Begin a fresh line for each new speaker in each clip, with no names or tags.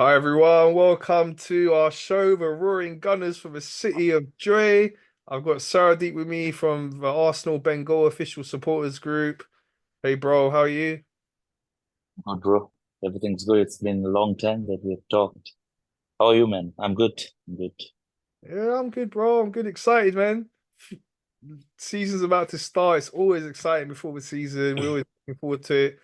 Hi everyone, welcome to our show, the Roaring Gunners from the City of Joy. I've got Sauradeep with me from the Arsenal Bengal official supporters group. Hey bro, how are you?
Oh, bro, everything's good. It's been a long time that we've talked. How are you, man? I'm good. I'm good.
Yeah, I'm good, bro. I'm good, excited, man. Season's about to start. It's always exciting before the season. We're always looking forward to it.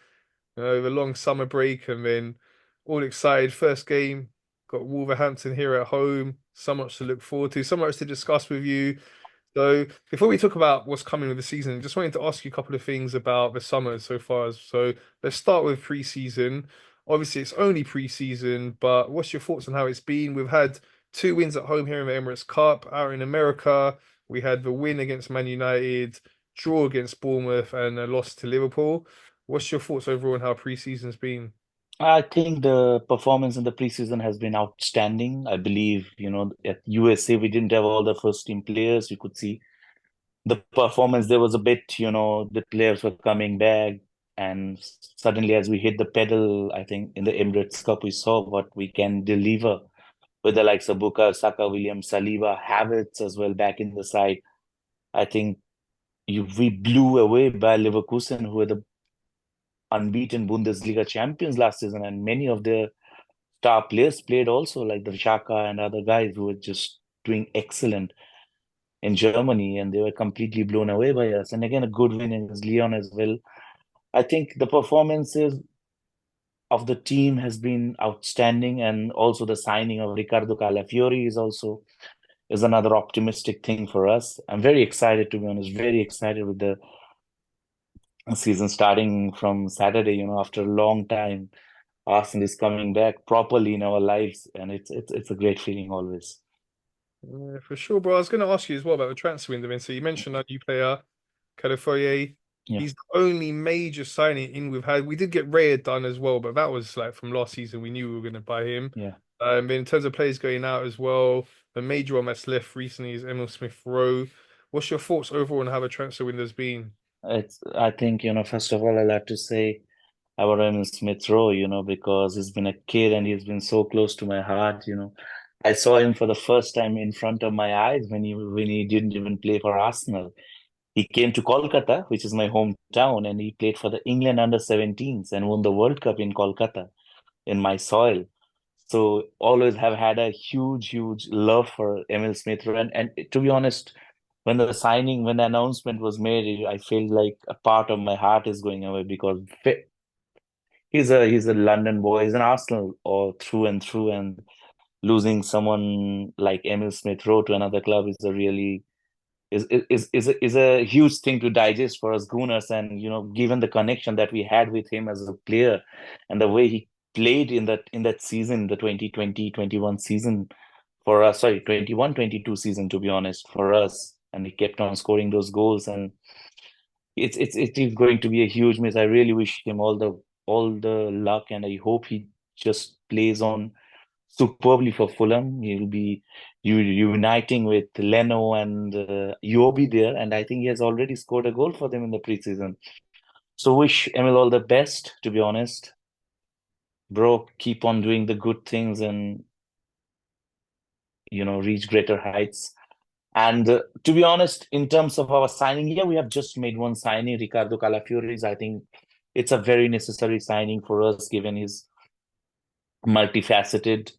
The long summer break and then all excited. First game, got Wolverhampton here at home. So much to look forward to, so much to discuss with you. So before we talk about what's coming with the season, just wanted to ask you a couple of things about the summer so far. So let's start with preseason. Obviously, it's only preseason, but what's your thoughts on how it's been? We've had two wins at home here in the Emirates Cup. Out in America, we had the win against Man United, draw against Bournemouth, and a loss to Liverpool. What's your thoughts overall on how preseason's been?
I think the performance in the preseason has been outstanding. I believe, at USA, we didn't have all the first team players. You could see the performance. There was a bit, the players were coming back. And suddenly, as we hit the pedal, I think in the Emirates Cup, we saw what we can deliver with the likes of Bukayo Saka, Williams, Saliba, Havertz as well back in the side. I think we blew away by Leverkusen, who were the unbeaten Bundesliga champions last season, and many of their star players played also, like the Xhaka and other guys who were just doing excellent in Germany, and they were completely blown away by us. And again, a good win against Lyon as well. I think the performances of the team has been outstanding, and also the signing of Ricardo Calafiori is another optimistic thing for us. I'm very excited, to be honest, very excited with the season starting from Saturday, after a long time. Arsenal is coming back properly in our lives, and it's a great feeling always.
Yeah, for sure, bro. I was going to ask you as well about the transfer window. So you mentioned a new player, Calafoye.
Yeah,
He's the only major signing in we've had. We did get Raya done as well, but that was like from last season. We knew we were going to buy him.
yeah.
But in terms of players going out as well, the major one that's left recently is Emil Smith Rowe. What's your thoughts overall on how the transfer window's been?
I think, first of all, I'll have to say about Emil Smith Rowe, because he's been a kid and he's been so close to my heart. I saw him for the first time in front of my eyes when he didn't even play for Arsenal. He came to Kolkata, which is my hometown, and he played for the England under-17s and won the World Cup in Kolkata, in my soil. So always have had a huge, huge love for Emil Smith Rowe. And to be honest, when the announcement was made, I feel like a part of my heart is going away because he's a London boy, he's an Arsenal all through and through, and losing someone like Emil Smith Rowe to another club is a really is a huge thing to digest for us Gooners. And given the connection that we had with him as a player and the way he played in that season, the 2020-21 season for us, sorry, 21-22 season, to be honest, for us, and he kept on scoring those goals, and it is going to be a huge miss. I really wish him all the luck, and I hope he just plays on superbly for Fulham. He'll be uniting with Leno and Iwobi there, and I think he has already scored a goal for them in the preseason. So wish Emil all the best, to be honest. Bro, keep on doing the good things and reach greater heights. And to be honest, in terms of our signing, yeah, we have just made one signing, Ricardo Calafiores. I think it's a very necessary signing for us given his multifaceted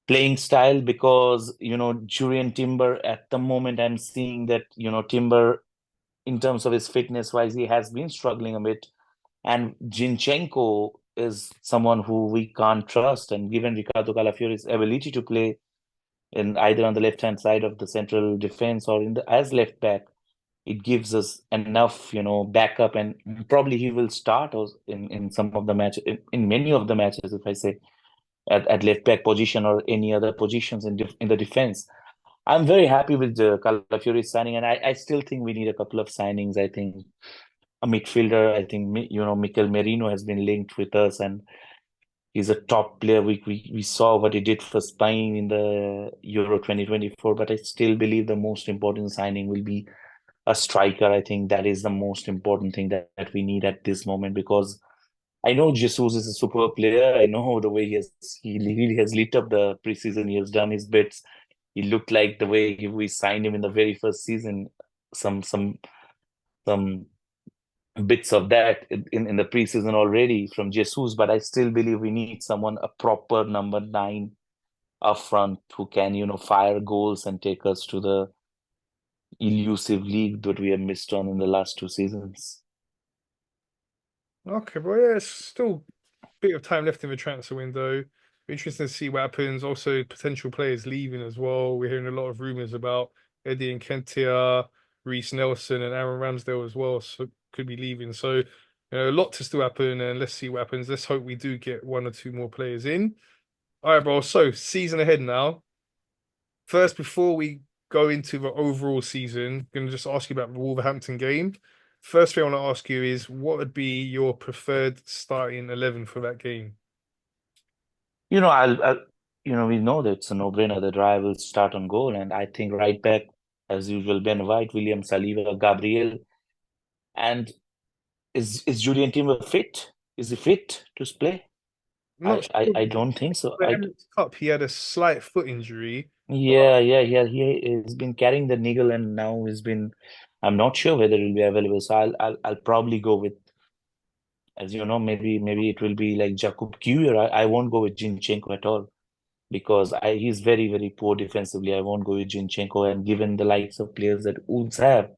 playing style, because Jurien Timber at the moment, I'm seeing that Timber, in terms of his fitness wise, he has been struggling a bit, and Zinchenko is someone who we can't trust. And given Ricardo Calafiore's ability to play in either on the left hand side of the central defense or in the as left back, it gives us enough backup, and probably he will start in some of the matches, in many of the matches, if I say, at left back position or any other positions in the defense. I'm very happy with the Calafiori signing, and I still think we need a couple of signings. I think a midfielder. I think Mikel Merino has been linked with us, and he's a top player. We saw what he did for Spain in the Euro 2024, but I still believe the most important signing will be a striker. I think that is the most important thing that we need at this moment, because I know Jesus is a super player. I know the way he really has lit up the preseason. He has done his bits. He looked like the way we signed him in the very first season. Some bits of that in the preseason already from Jesus, but I still believe we need someone, a proper number nine up front who can, fire goals and take us to the elusive league that we have missed on in the last 2 seasons.
Okay, bro. Yeah, it's still a bit of time left in the transfer window. Be interesting to see what happens. Also, potential players leaving as well. We're hearing a lot of rumors about Eddie Nketiah, Reece Nelson, and Aaron Ramsdale as well. So could be leaving. So, a lot to still happen, and let's see what happens. Let's hope we do get one or two more players in. All right, bro. So, season ahead now. First, before we go into the overall season, I'm going to just ask you about the Wolverhampton game. First thing I want to ask you is what would be your preferred starting 11 for that game?
We know that it's a no-brainer. The drive will start on goal, and I think right back, as usual, Ben White, William Saliba, Gabriel, and is Julian Timber fit? Is he fit to play?
Not sure.
I don't think so.
The Emirates Cup, he had a slight foot injury. But
Yeah. He has been carrying the niggle, and now he's been. I'm not sure whether he'll be available. So I'll probably go with, as you know, maybe it will be like Jakub Kiwior. I won't go with Zinchenko at all because he's very poor defensively. I won't go with Zinchenko, and given the likes of players that Wolves have,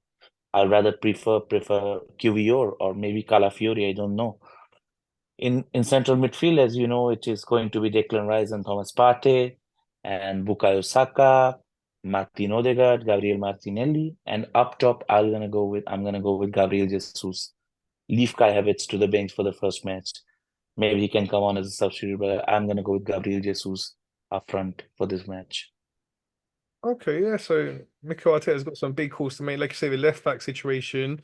I'd rather prefer Kiwior or maybe Calafiori. I don't know. In central midfield, as you know, it is going to be Declan Rice and Thomas Partey and Bukayo Saka, Martin Odegaard, Gabriel Martinelli, and up top, I'm gonna go with Gabriel Jesus. Leave Kai Havertz to the bench for the first match. Maybe he can come on as a substitute, but I'm gonna go with Gabriel Jesus up front for this match.
okay, yeah. So Mikel Arteta's got some big calls to make. Like you say, the left back situation,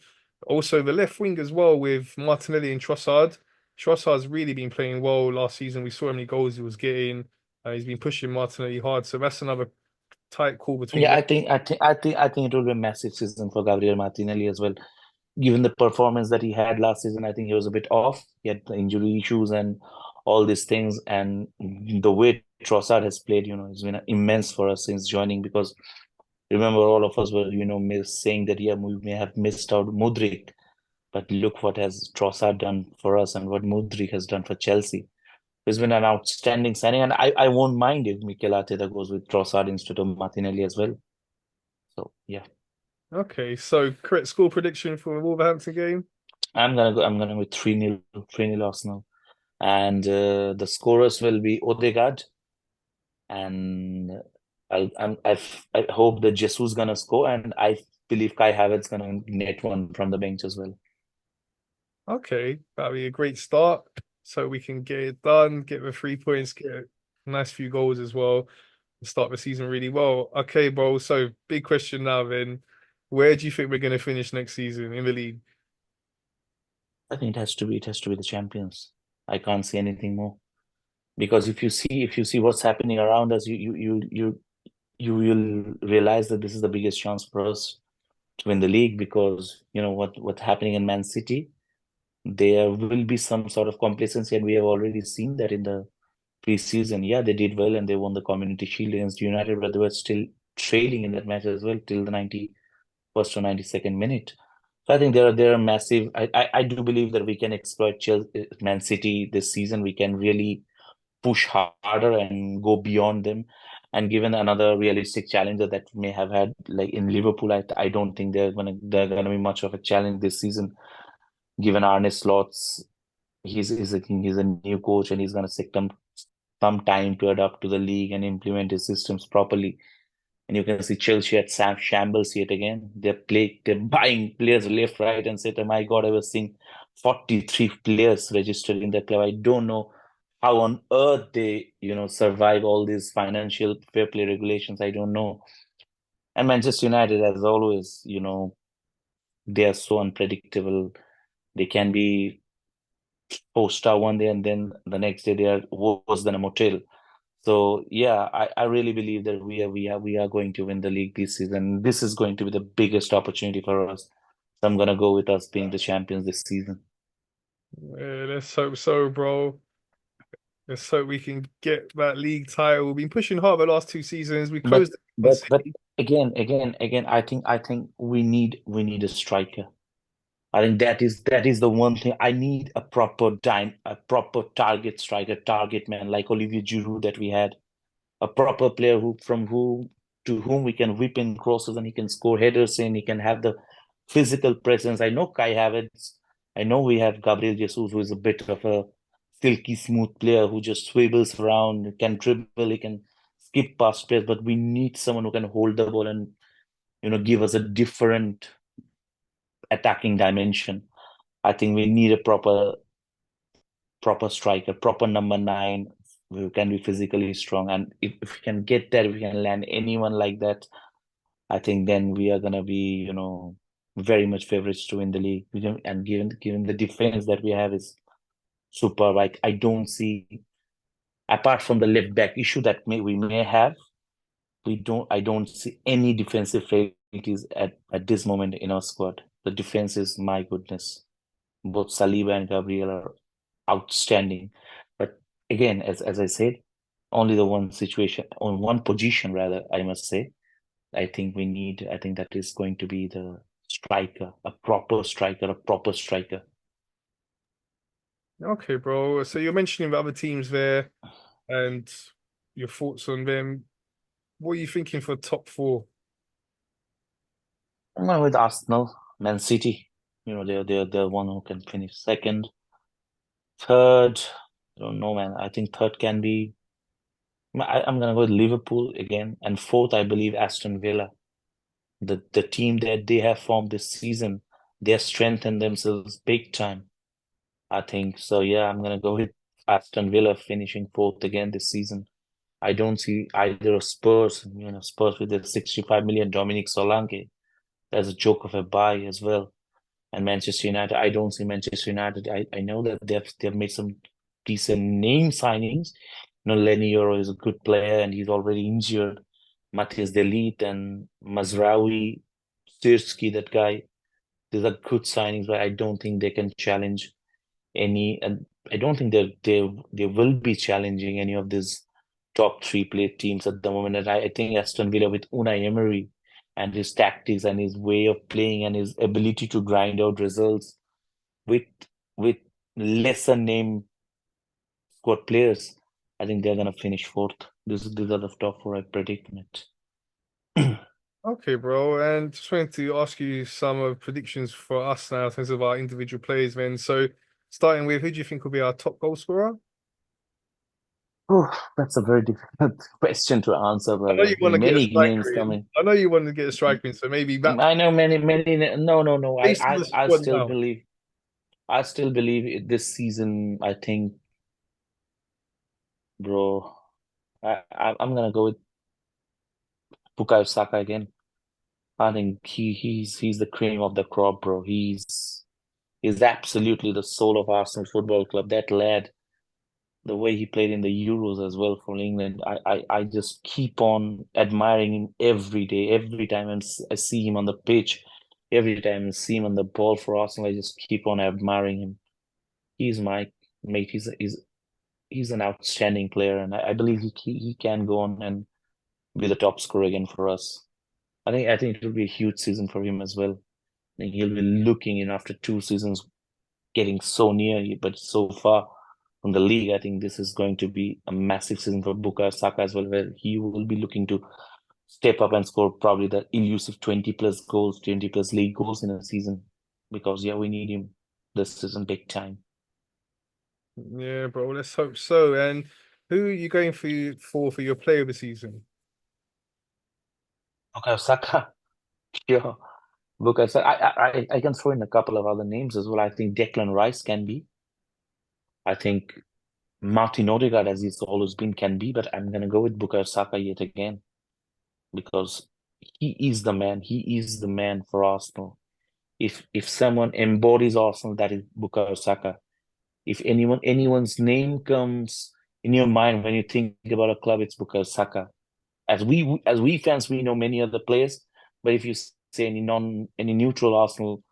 also the left wing as well with Martinelli and Trossard. Trossard's really been playing well last season. We saw how many goals he was getting. He's been pushing Martinelli hard. So that's another tight call between
Yeah,
them.
I think it will be a massive season for Gabriel Martinelli as well. Given the performance that he had last season, I think he was a bit off. He had the injury issues and all these things, and the way Trossard has played, has been immense for us since joining. Because remember, all of us were, saying that yeah, we may have missed out Mudryk, but look what has Trossard done for us and what Mudryk has done for Chelsea. It's been an outstanding signing, and I won't mind if Mikel Arteta goes with Trossard instead of Martinelli as well. So yeah,
Okay, so correct score prediction for the Wolverhampton game.
I'm gonna go 3-0 Arsenal. And the scorers will be Odegaard, and I hope that Jesus gonna score, and I believe Kai Havertz gonna net one from the bench as well.
Okay, that'll be a great start. So we can get it done, get the 3 points, get a nice few goals as well, and start the season really well. Okay, bro. So big question now then. Where do you think we're gonna finish next season in the league?
I think it has to be the champions. I can't see anything more because if you see what's happening around us, you will realize that this is the biggest chance for us to win the league because you know what's happening in Man City. There will be some sort of complacency, and we have already seen that in the preseason. Yeah, they did well and they won the Community Shield against United, but they were still trailing in that match as well till the 91st or 92nd minute. So I think there are massive. I do believe that we can exploit Man City this season. We can really push harder and go beyond them. And given another realistic challenger that may have had like in Liverpool, I don't think they're gonna be much of a challenge this season. Given Arne Slot's, he's a new coach and he's gonna take some time to adapt to the league and implement his systems properly. And you can see Chelsea at Sam shambles yet again. They're buying players left, right, and center. My God, I was seeing 43 players registered in the club. I don't know how on earth they, survive all these financial fair play regulations. I don't know. And Manchester United, as always, they are so unpredictable. They can be four-star one day and then the next day they are worse than a motel. So yeah, I really believe that we are going to win the league this season. This is going to be the biggest opportunity for us. So I'm gonna go with us being the champions this season.
Yeah, let's hope so, bro. Let's hope we can get that league title. We've been pushing hard the last 2 seasons. We
But
closed the
but
City.
again, I think we need a striker. I think that is the one thing. I need a proper target striker, target man like Olivier Giroud that we had. A proper player who to whom we can whip in crosses and he can score headers and he can have the physical presence. I know Kai Havertz. I know we have Gabriel Jesus, who is a bit of a silky smooth player who just swivels around, can dribble, he can skip past players, but we need someone who can hold the ball and give us a different attacking dimension. I think we need a proper striker, proper number nine who can be physically strong. And if we can get that, if we can land anyone like that, I think then we are gonna be, very much favorites to win the league. And given the defense that we have is superb. I don't see, apart from the left back issue that we may have, I don't see any defensive frailties at this moment in our squad. The defense is, my goodness. Both Saliba and Gabriel are outstanding. But again, as I said, only the one situation, on one position rather, I must say. I think that is going to be the striker, a proper striker, a proper striker.
Okay, bro. So you're mentioning the other teams there and your thoughts on them. What are you thinking for top four?
I'm going with Arsenal, Man City. They're one who can finish second. Third, I don't know, man. I think third can be. I'm gonna go with Liverpool again, and fourth, I believe Aston Villa. The team that they have formed this season, they have strengthened themselves big time. I think so. Yeah, I'm gonna go with Aston Villa finishing fourth again this season. I don't see either of Spurs. Spurs with their 65 million Dominic Solanke. That's a joke of a buy as well. And Manchester United, I don't see Manchester United. I know that they've made some decent name signings. Lenny Yoro is a good player and he's already injured. Matthias De Ligt and Mazraoui, Sirski, that guy. These are good signings, but I don't think they can challenge any. And I don't think they will be challenging any of these top three play teams at the moment. And I think Aston Villa with Unai Emery and his tactics and his way of playing and his ability to grind out results with with lesser name squad players, I think they're gonna finish fourth. These are the top four I predict in it.
Okay, bro. And just wanted to ask you some predictions for us now in terms of our individual players, man. So starting with who do you think will be our top goal scorer?
Oh, that's a very difficult question to answer,
I know
brother.
you want to get a
Many names
striker in.
coming.
I know you want to get a striker in, so maybe that
I know many. No, no, no.
based on the
I
squad
still
now.
believe. I still believe this season. I think, bro. I'm gonna go with Bukayo Saka again. I think he's the cream of the crop, bro. He's absolutely the soul of Arsenal Football Club. That lad, the way he played in the Euros as well for England, I just keep on admiring him every day. Every time I see him on the pitch, every time I see him on the ball for Arsenal, I just keep on admiring him. He's my mate. He's an outstanding player, and I believe he can go on and be the top scorer again for us. I think it will be a huge season for him as well. I think he'll be looking in after 2 seasons, getting so near, but so far from the league. I think this is going to be a massive season for Bukayo Saka as well, where he will be looking to step up and score probably the elusive 20 plus goals, 20 plus league goals in a season. Because yeah, we need him this season big time.
Yeah, bro. Let's hope so. And who are you going for your player of the season?
Bukayo Saka, yeah. Bukayo Saka. I can throw in a couple of other names as well. I think Declan Rice can be. I think Martin Odegaard, as he's always been, can be, but I'm gonna go with Bukayo Saka yet again because he is the man. He is the man for Arsenal. If someone embodies Arsenal, that is Bukayo Saka. If anyone's name comes in your mind when you think about a club, it's Bukayo Saka. As we fans, we know many other players, but if you say any neutral Arsenal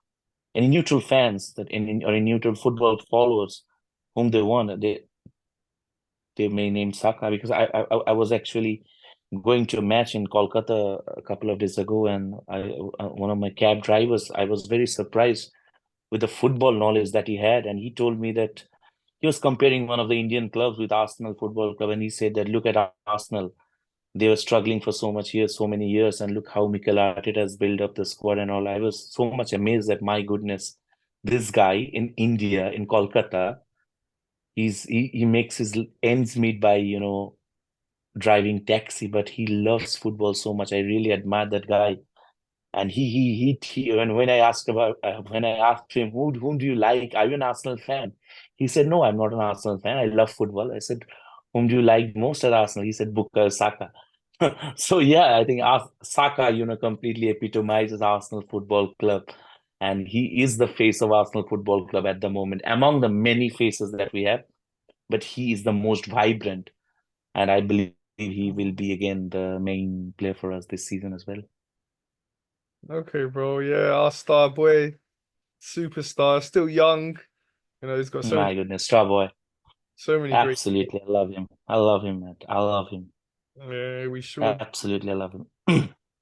any neutral fans that or any neutral football followers whom they want, they may name Saka because I was actually going to a match in Kolkata a couple of days ago, and one of my cab drivers, I was very surprised with the football knowledge that he had, and he told me that he was comparing one of the Indian clubs with Arsenal Football Club, and he said that look at Arsenal, they were struggling for so many years, and look how Mikel Arteta has built up the squad and all. I was so much amazed that my goodness, this guy in India, in Kolkata, he makes his ends meet by, driving taxi, but he loves football so much. I really admire that guy. And when I asked him whom do you like? Are you an Arsenal fan? He said, no, I'm not an Arsenal fan. I love football. I said, whom do you like most at Arsenal? He said, Bukayo Saka. So yeah, I think Saka, completely epitomizes Arsenal Football Club. And he is the face of Arsenal Football Club at the moment, among the many faces that we have, but he is the most vibrant. And I believe he will be again the main player for us this season as well.
Okay, bro. Yeah, our star boy, superstar, still young. He's got
My goodness, Starboy.
so many great.
Absolutely. I love him. I love him, man. I love him.
Yeah, we should.
Absolutely, I love him.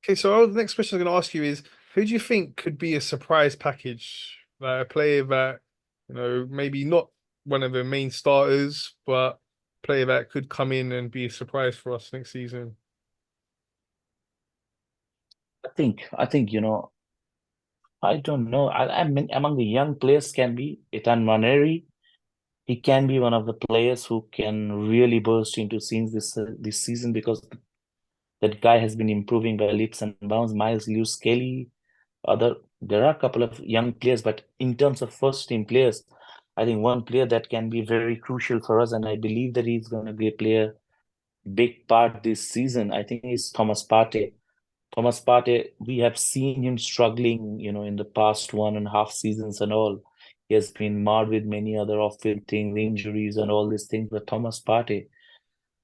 Okay, so the next question I'm going to ask you is, who do you think could be a surprise package? Like a player that, maybe not one of the main starters, but a player that could come in and be a surprise for us next season.
I think, I don't know. I mean, among the young players can be Ethan Nwaneri. He can be one of the players who can really burst into scenes this season because that guy has been improving by leaps and bounds. Miles Lewis Kelly, there are a couple of young players, but in terms of first team players, I think one player that can be very crucial for us, and I believe that he's going to be a player big part this season, I think, is Thomas Partey. Thomas Partey, we have seen him struggling, in the past 1.5 seasons and all. He has been marred with many other off-field things, injuries and all these things. But Thomas Partey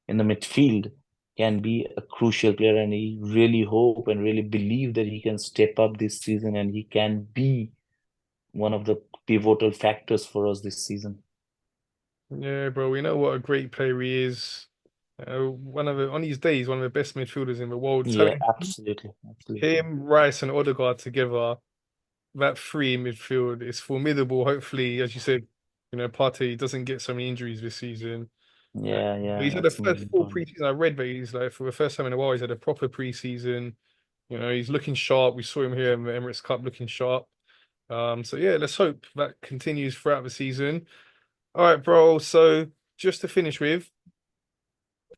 in the midfield can be a crucial player, and he really hope and really believe that he can step up this season and he can be one of the pivotal factors for us this season.
Yeah, bro, we know what a great player he is. On these days, one of the best midfielders in the world. So
Yeah, absolutely, absolutely.
him, Rice, and Odegaard together, that three in midfield is formidable. Hopefully, as you said, Partey doesn't get so many injuries this season. Uh,
Yeah, yeah,
he's had the
that's the most
first full
important.
preseason I read, but he's like for the first time in a while, he's had a proper preseason. He's looking sharp. We saw him here in the Emirates Cup looking sharp. So yeah, let's hope that continues throughout the season. All right, bro. So just to finish with,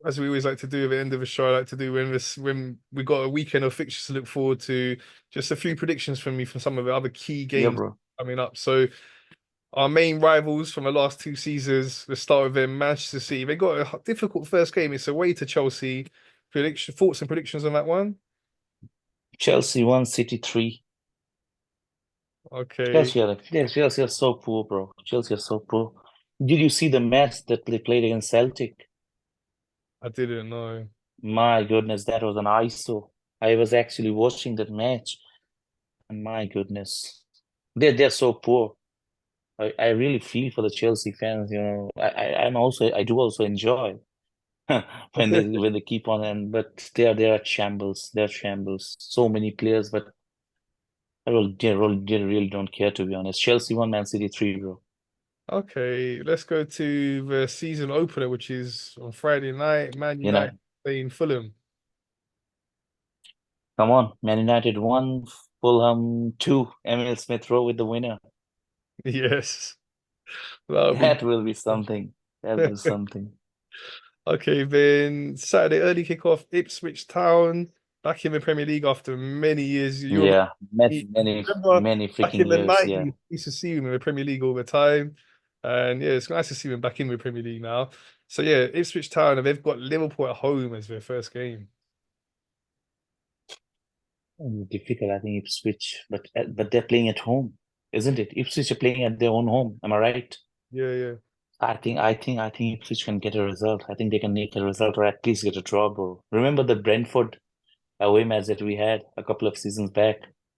as we always like to do at the end of the show, I like to do when we got a weekend of fixtures to look forward to, just a few predictions from me from some of the other key
Yeah,
games
bro.
coming up. So our main rivals from the last two seasons, let's start with them, Manchester City. They got a difficult first game. It's away to Chelsea. Thoughts and predictions on that one?
Chelsea 1, City 3.
Okay,
Chelsea are so poor, bro. Chelsea are so poor. Did you see the match that they played against Celtic?
I didn't know.
My goodness, that was an ISO. I was actually watching that match, and my goodness, they're so poor. I really feel for the Chelsea fans. I do also enjoy when they keep on, and but they are at shambles. They're shambles. So many players, but they really don't care, to be honest. Chelsea 1, Man City 3, bro.
Okay, let's go to the season opener, which is on Friday night. Man
You know,
United playing Fulham.
come on, Man United 1, Fulham 2. Emil Smith Rowe with the winner.
Yes, that'll be.
That will be something. That will be something.
Okay, then Saturday early kickoff, Ipswich Town back in the Premier League after many years. You
Yeah, many, many,
remember
many
back
freaking
in the
years. Yeah.
90s, we used to see him in the Premier League all the time. And yeah, it's nice to see him back in the Premier League now. So yeah, Ipswich Town, and they've got Liverpool at home as their first game.
Difficult, I think Ipswich, but they're playing at home, isn't it? Ipswich are playing at their own home. Am I right?
Yeah, yeah.
I think Ipswich can get a result. I think they can make a result or at least get a draw, bro. Remember the Brentford away match that we had a couple of seasons back?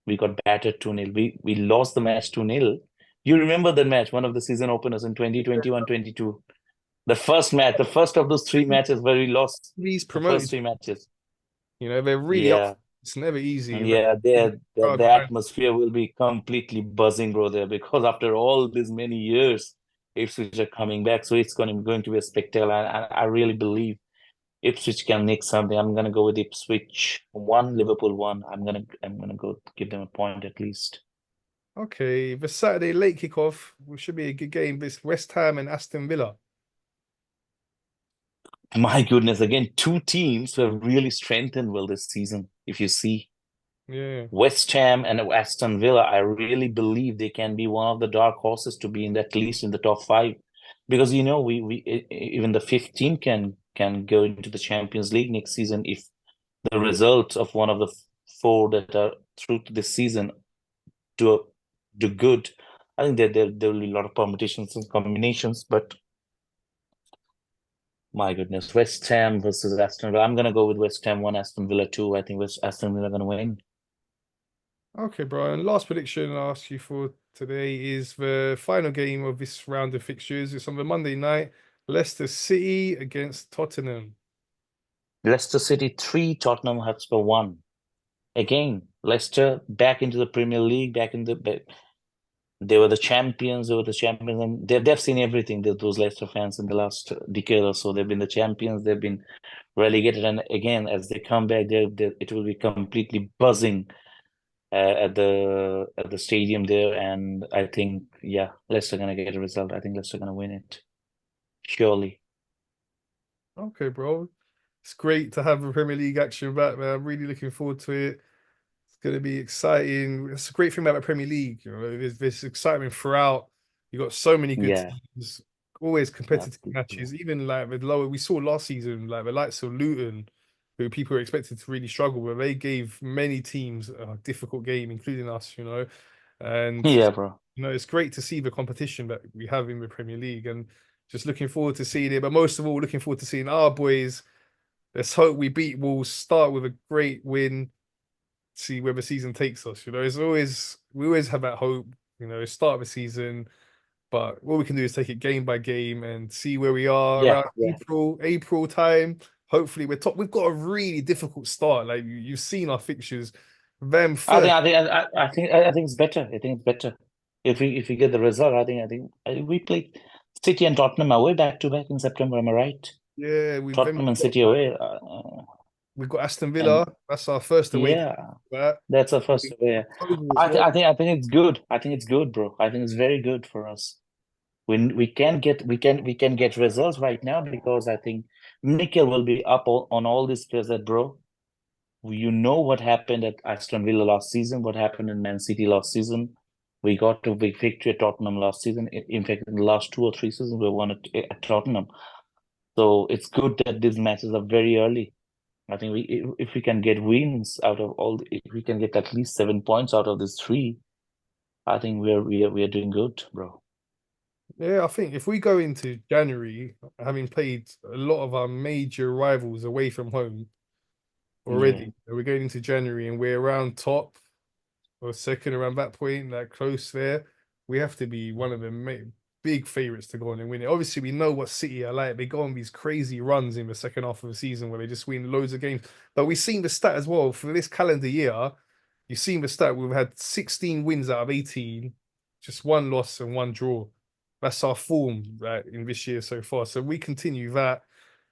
We got battered 2-0. We lost the match 2-0. You remember that match, one of the season openers in 2021-22. The first match, the first of those three matches where we lost
He's
the first
promoted.
three matches.
They're really up.
Yeah.
It's never easy.
Yeah,
Crowd
the
behind.
atmosphere will be completely buzzing, bro, there because after all these many years, Ipswich are coming back, so it's going to be a spectacle. And I really believe Ipswich can nick something. I'm gonna go with Ipswich 1, Liverpool 1. I'm gonna go give them a point at least.
Okay, the Saturday late kickoff should be a good game. This West Ham and Aston Villa.
My goodness, again, two teams who have really strengthened well this season. If you see
Yeah.
West Ham and Aston Villa, I really believe they can be one of the dark horses to be in at least in the top five, because even the fifth team can go into the Champions League next season if the results of one of the four that are through to this season do do good. I think that there will be a lot of permutations and combinations, but my goodness, West Ham versus Aston Villa. I'm gonna go with West Ham 1, Aston Villa 2. I think Aston Villa gonna win.
Okay, bro. And last prediction I'll ask you for today is the final game of this round of fixtures. It's on the Monday night. Leicester City against Tottenham.
Leicester City 3, Tottenham Hotspur 1. Again, Leicester back into the Premier League, they were the champions, and they've seen everything, those Leicester fans in the last decade or so. They've been the champions, they've been relegated, and again, as they come back, it will be completely buzzing at the stadium there. And I think, yeah, Leicester gonna get a result. I think Leicester gonna win it, surely.
Okay, bro. It's great to have the Premier League action back, man. I'm really looking forward to it. It's going to be exciting. It's a great thing about the Premier League. There's excitement throughout. You got so many good
Yeah,
teams, always competitive
absolutely.
matches. Even like with lower, we saw last season, like the likes of Luton, who people were expected to really struggle, but they gave many teams a difficult game, including us. And
Yeah, bro.
it's great to see the competition that we have in the Premier League, and just looking forward to seeing it. But most of all, looking forward to seeing our boys. Let's hope we beat Wolves. Start with a great win. See where the season takes us. We always have that hope. Start of the season, but all we can do is take it game by game and see where we are
Yeah,
around
yeah.
April time. Hopefully, we're top. We've got a really difficult start. Like you've seen our fixtures. Them
I think
first,
I think I think it's better. I think it's better if we get the result. We played City and Tottenham away back to back in September. Am I right?
yeah,
Tottenham and City away,
we've got Aston
and
Villa. That's our first away game.
yeah,
That
that's our first away.
October as well.
I think it's good. I think it's good, bro. I think it's very good for us. We can get results right now because I think Mikel will be up on all these players that, bro. You know what happened at Aston Villa last season, what happened in Man City last season. We got to big victory at Tottenham last season. In fact, in the last 2 or 3 seasons, we won at Tottenham. So it's good that these matches are very early. I think if we can get wins out of if we can get at least 7 points out of these three, I think we are doing good, bro.
Yeah, I think if we go into January having played a lot of our major rivals away from home
Yeah,
already, we're going into January and we're around top or second around that point, like close there. We have to be one of the big favorites to go on and win it. Obviously, we know what City are like. They go on these crazy runs in the second half of the season where they just win loads of games. But we've seen the stat as well for this calendar year. You've seen the stat. We've had 16 wins out of 18, just one loss and one draw. That's our form right, in this year so far. So we continue that.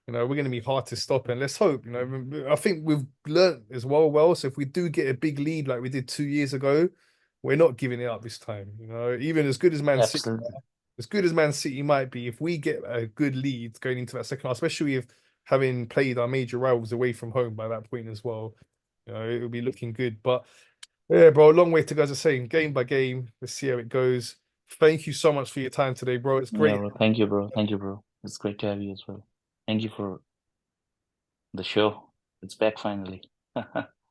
We're going to be hard to stop, and let's hope. I think we've learned as well. So if we do get a big lead like we did 2 years ago, we're not giving it up this time. Even as good as Man City,
absolutely.
as good as Man City might be, if we get a good lead going into that second half, especially if having played our major rivals away from home by that point as well, it'll be looking good. But yeah, bro, a long way to go. As I say, game by game, let's see how it goes. Thank you so much for your time today, bro. It's
Yeah,
great.
bro. Thank you, bro. Thank you, bro. It's great to have you as well. Thank you for the show. It's back finally.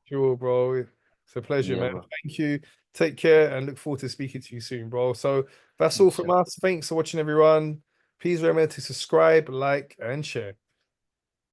Sure, bro. It's a pleasure,
Yeah,
man.
bro.
Thank you. Take care and look forward to speaking to you soon, bro. So that's all from
Sure.
us. Thanks for watching, everyone. Please remember to subscribe, like, and share.